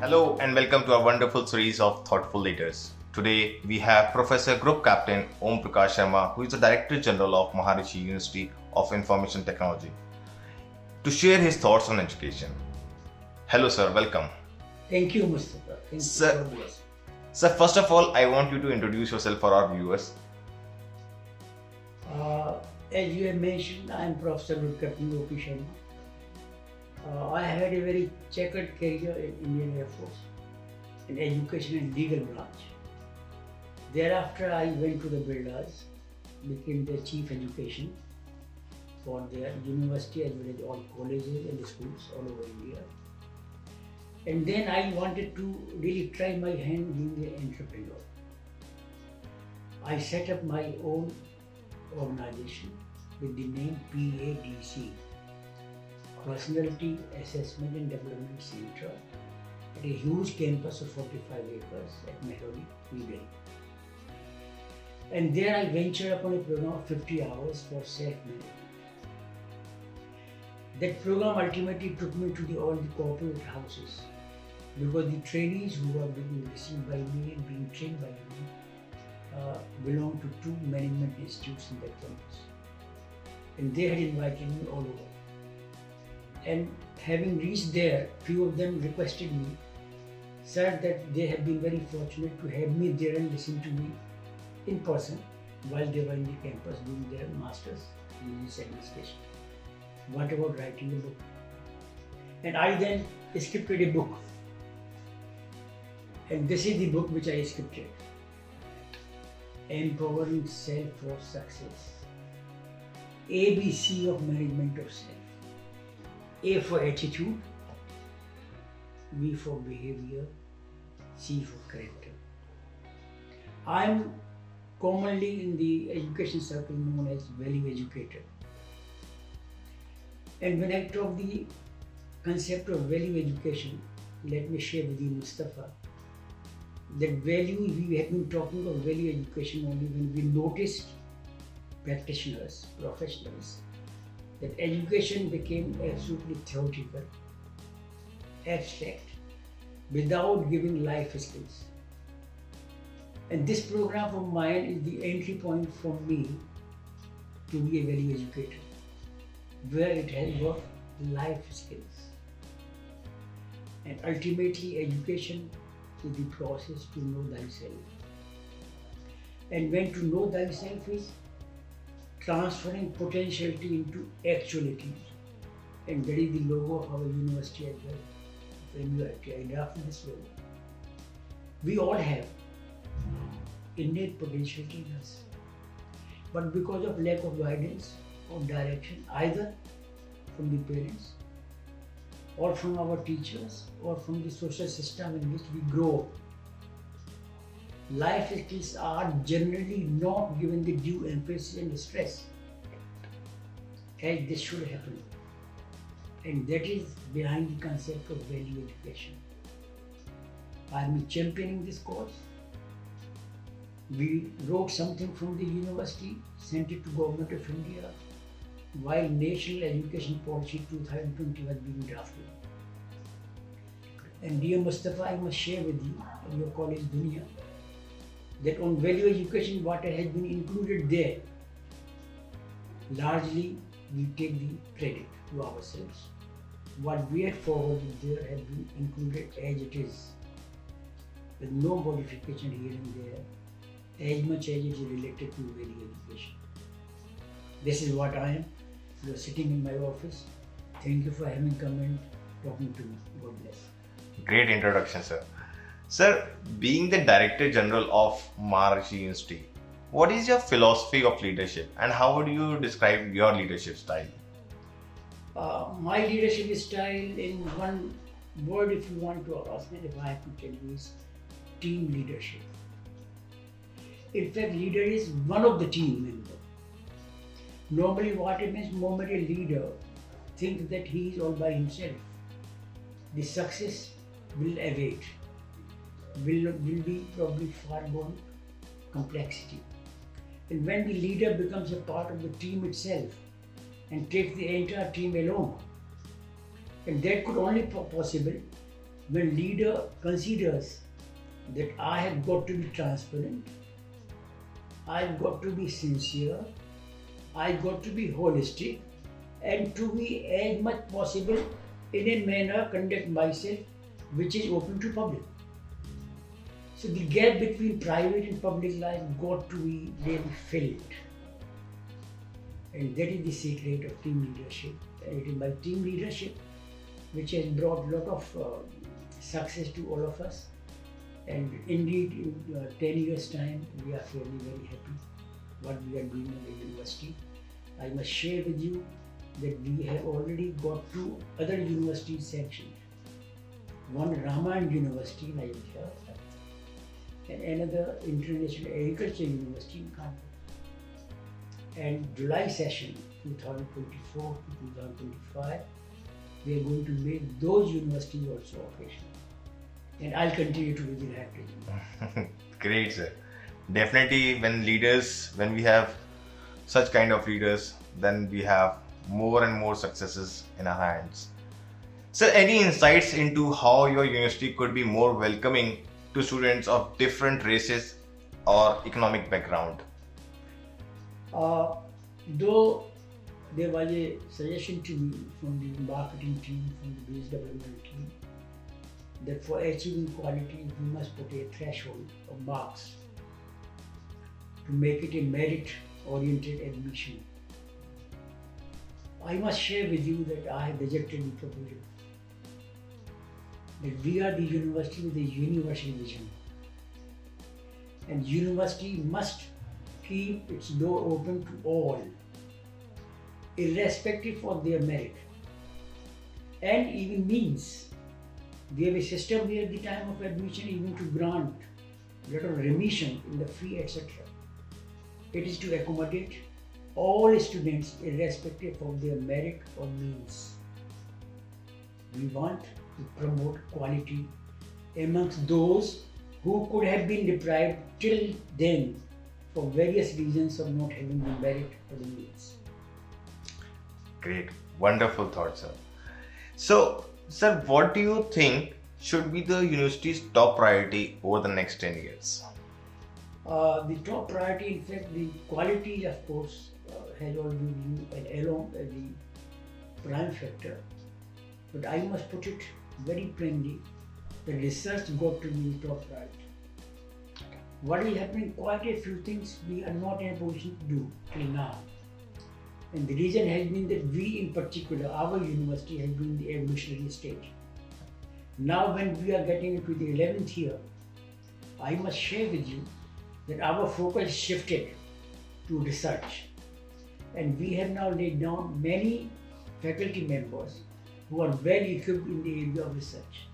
Hello and welcome to our wonderful series of Thoughtful Leaders. Today we have Professor Group Captain O.P Sharma, who is the Director General of Maharishi University of Information Technology, to share his thoughts on education. Hello sir, welcome. Thank you, Mustafa. Thank you Sir, for this. Sir, first of all, I want you to introduce yourself for our viewers. As you have mentioned, I am Professor Capt. O.P Sharma. I had a very checkered career in Indian Air Force in education and legal branch. Thereafter, I went to the Birlas, became the chief education for their university as well as all colleges and schools all over India. And then I wanted to really try my hand being an entrepreneur. I set up my own organization with the name PADC, Personality Assessment and Development Center, at a huge campus of 45 acres at Mehrauli, New Delhi. And there I ventured upon a program of 50 hours for self-management. That program ultimately took me to all the corporate houses, because the trainees who were being received by me and being trained by me belonged to two management institutes in that campus. And they had invited me all over. And having reached there, few of them requested me, said that they had been very fortunate to have me there and listen to me in person while they were in the campus doing their masters in business administration. What about writing a book? And I then scripted a book. And this is the book which I scripted. Empowering Self for Success. ABC of Management of Self. A for attitude, B for behavior, C for character. I am commonly in the education circle known as value educator. And when I talk the concept of value education, let me share with you, Mustafa, that value, we have been talking of value education only when we noticed practitioners, professionals, that education became absolutely theoretical, abstract, without giving life skills. And this program of mine is the entry point for me to be a value educator, where it has got life skills. And ultimately, education is the process to know thyself. And when to know thyself is transferring potentiality into actuality. And that is the logo of our university as well, MUIT. I drafted this logo. We all have innate potentiality in us. But because of lack of guidance or direction, either from the parents or from our teachers or from the social system in which we grow, life skills are generally not given the due emphasis and stress as this should happen. And that is behind the concept of value education. I am championing this cause. We wrote something from the university, sent it to Government of India while National Education Policy 2020 was being drafted. And dear Mustafa, I must share with you and your college Dunia that on value education, what has been included there, largely we take the credit to ourselves. What we had forwarded there has been included as it is, with no modification here and there, as much as it is related to value education. This is what I am. You are sitting in my office. Thank you for having come and talking to me. God bless. Great introduction, sir. Sir, being the Director General of Maharishi University, what is your philosophy of leadership and how would you describe your leadership style? My leadership style, in one word, if you want to ask me, if I have to tell you, is team leadership. In fact, leader is one of the team members. Normally, what it means, moment a leader thinks that he is all by himself, the success will await. Will be probably far beyond complexity. And when the leader becomes a part of the team itself and takes the entire team along, and that could only be possible when leader considers that I have got to be transparent, I've got to be sincere, I've got to be holistic, and to be as much possible in a manner conduct myself which is open to public. So the gap between private and public life got to be really filled. And that is the secret of team leadership. And it is my team leadership which has brought a lot of success to all of us. And indeed, in 10 years' time, we are fairly very happy what we are doing in the university. I must share with you that we have already got 2 other universities sanctioned. One Raman University in Ayodhya and another International Agriculture University in Kanpur. And July session 2024 to 2025, we are going to make those universities also operational. And I'll continue to be the director. Great, sir. Definitely, when we have such kind of leaders, then we have more and more successes in our hands. So, any insights into how your university could be more welcoming to students of different races or economic background? Though there was a suggestion to me from the marketing team, from the business development team, that for achieving quality, we must put a threshold of marks to make it a merit-oriented admission. I must share with you that I have rejected the proposal. That we are the university with a universal vision. And university must keep its door open to all, irrespective of their merit and even means. We have a system where at the time of admission even to grant letter of remission in the fee, etc. It is to accommodate all students irrespective of their merit or means. We want to promote quality amongst those who could have been deprived till then for various reasons of not having the merit or the means. Great, wonderful thought, sir. So, sir, what do you think should be the university's top priority over the next 10 years? The top priority, in fact, the quality, of course, has always been along as the prime factor. But I must put it very plainly, the research got to be the top priority. What is happening, quite a few things we are not in a position to do till now. And the reason has been that we in particular, our university has been in the evolutionary stage. Now when we are getting into the 11th year, I must share with you that our focus shifted to research. And we have now laid down many faculty members who are well equipped in the area of research.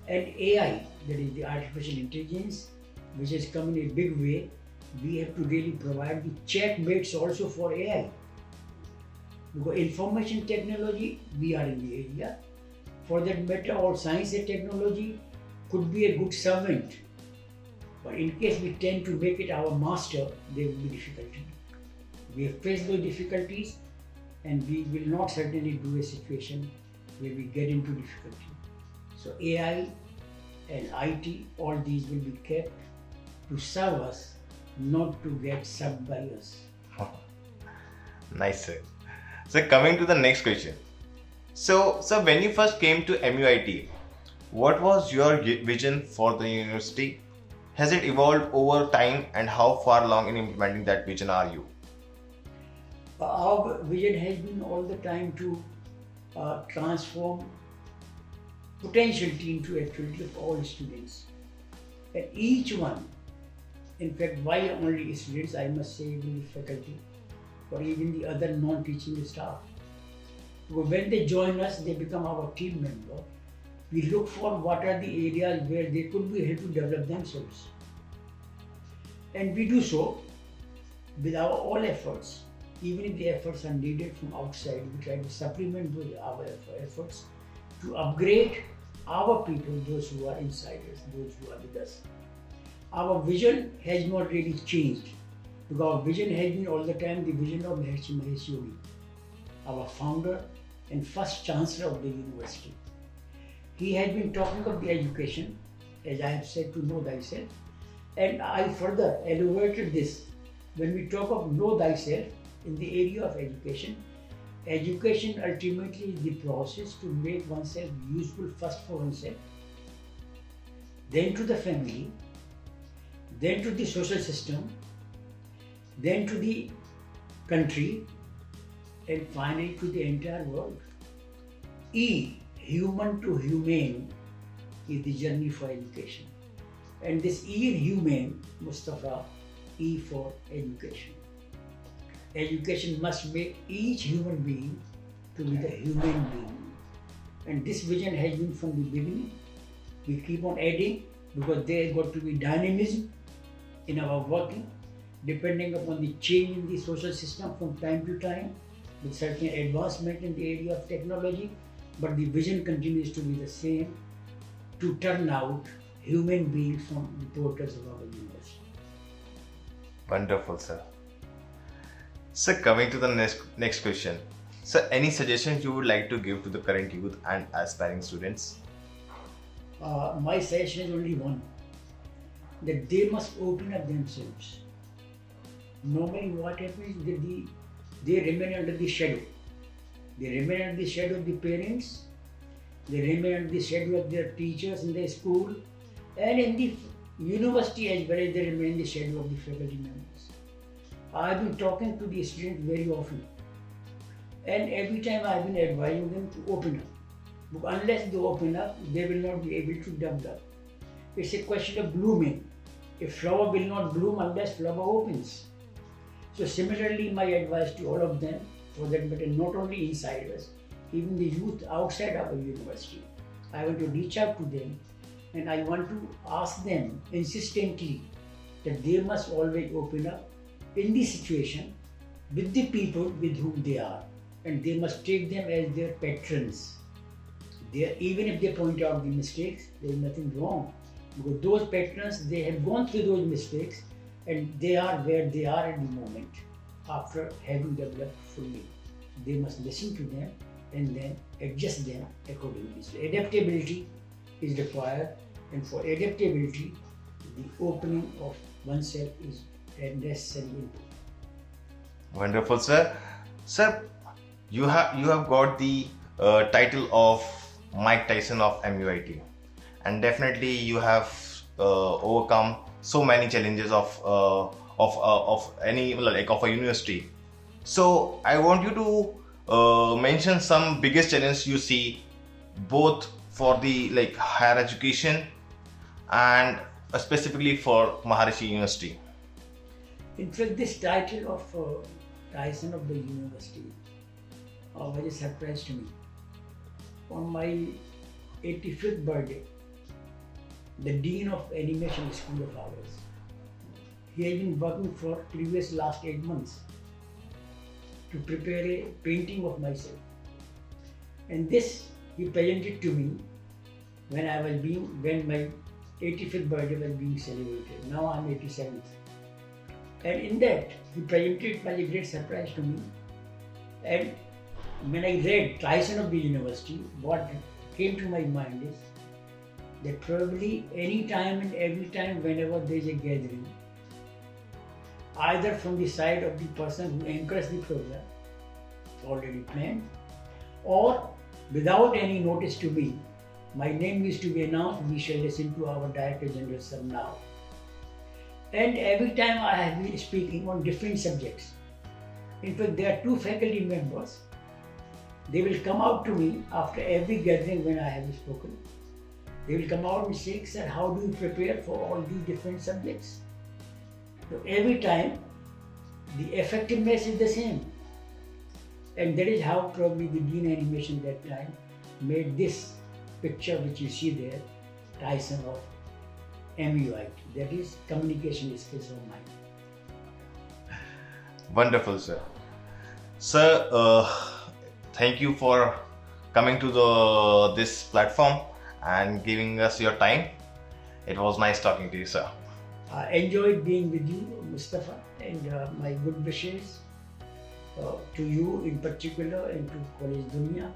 And AI, that is the artificial intelligence, which has come in a big way, we have to really provide the checkmates also for AI. Because information technology, we are in the area. For that matter, all science and technology could be a good servant. But in case we tend to make it our master, there will be difficulty. We have faced those difficulties and we will not certainly do a situation where we get into difficulty. So AI and IT, all these will be kept to serve us, not to get served by us. Nice, sir. So coming to the next question. So when you first came to MUIT, what was your vision for the university? Has it evolved over time and how far along in implementing that vision are you? Our vision has been all the time to transform potentiality into actuality of all students. And each one, in fact, why only students, I must say even the faculty or even the other non-teaching staff. Because when they join us, they become our team member. We look for what are the areas where they could be able to develop themselves. And we do so with our all efforts. Even if the efforts are needed from outside, we try to supplement with our efforts to upgrade our people, those who are insiders, those who are with us. Our vision has not really changed, because our vision has been all the time the vision of Maharishi Mahesh Yogi, our founder and first chancellor of the university. he has been talking of the education, as I have said, to know thyself. And I further elaborated this. When we talk of know thyself in the area of education, education ultimately is the process to make oneself useful first for oneself, then to the family, then to the social system, then to the country, and finally to the entire world. E, human to humane, is the journey for education. And this E in humane, Mustafa, E for education. Education must make each human being to be the humane being. And this vision has been from the beginning. We keep on adding because there has got to be dynamism in our working, depending upon the change in the social system from time to time, with certain advancement in the area of technology, but the vision continues to be the same, to turn out human beings from the portals of our universe. Wonderful, sir. Sir, coming to the next question. Sir, any suggestions you would like to give to the current youth and aspiring students? My suggestion is only one, that they must open up themselves. Normally what happens is they remain under the shadow. They remain under the shadow of the parents, they remain under the shadow of their teachers in their school, and in the university as well as they remain in the shadow of the faculty members. I've been talking to the students very often, and every time I've been advising them to open up. Because unless they open up, they will not be able to develop. It's a question of blooming. A flower will not bloom unless flower opens. So similarly, my advice to all of them, for that matter, not only inside us, even the youth outside our university, I want to reach out to them and I want to ask them insistently that they must always open up in the situation with the people with whom they are, and they must take them as their patrons. Even if they point out the mistakes, there is nothing wrong, because those patrons, they have gone through those mistakes and they are where they are at the moment after having developed fully. They must listen to them and then adjust them accordingly. So adaptability is required, and for adaptability, the opening of oneself is a necessary input. Wonderful, sir. Sir, you have got the title of Mike Tyson of MUIT, and definitely you have overcome so many challenges of any like of a university. So I want you to mention some biggest challenge you see both for the like higher education and specifically for Maharishi University. In fact, this title of Tyson of the university was a surprise to me. On my 85th birthday, the Dean of Animation School of ours, he had been working for previous last 8 months to prepare a painting of myself. And this he presented to me when my 85th birthday was being celebrated. Now I'm 87th. And in that, he presented by a great surprise to me. And when I read Tyson of the university, what came to my mind is that probably any time and every time whenever there is a gathering, either from the side of the person who anchors the program, already planned, or without any notice to me, my name is to be announced, we shall listen to our Director General sir now. And every time I have been speaking on different subjects. In fact, there are 2 faculty members. They will come out to me after every gathering when I have spoken. They will come out and say, sir, how do you prepare for all these different subjects? So every time, the effectiveness is the same. And that is how probably the Dean Animation that time made this picture which you see there, Tyson of MUIT, that is communication skills of mine. Wonderful, sir. Sir, thank you for coming to this platform and giving us your time. It was nice talking to you, sir. I enjoyed being with you, Mustafa, and my good wishes to you in particular and to College Dunia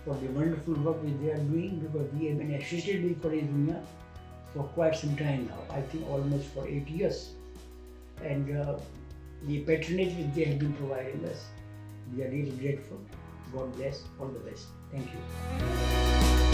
for the wonderful work which they are doing, because we have been associated with College Dunia for quite some time now, I think almost for 8 years. And the patronage which they have been providing us, we are really grateful. God bless, all the best. Thank you.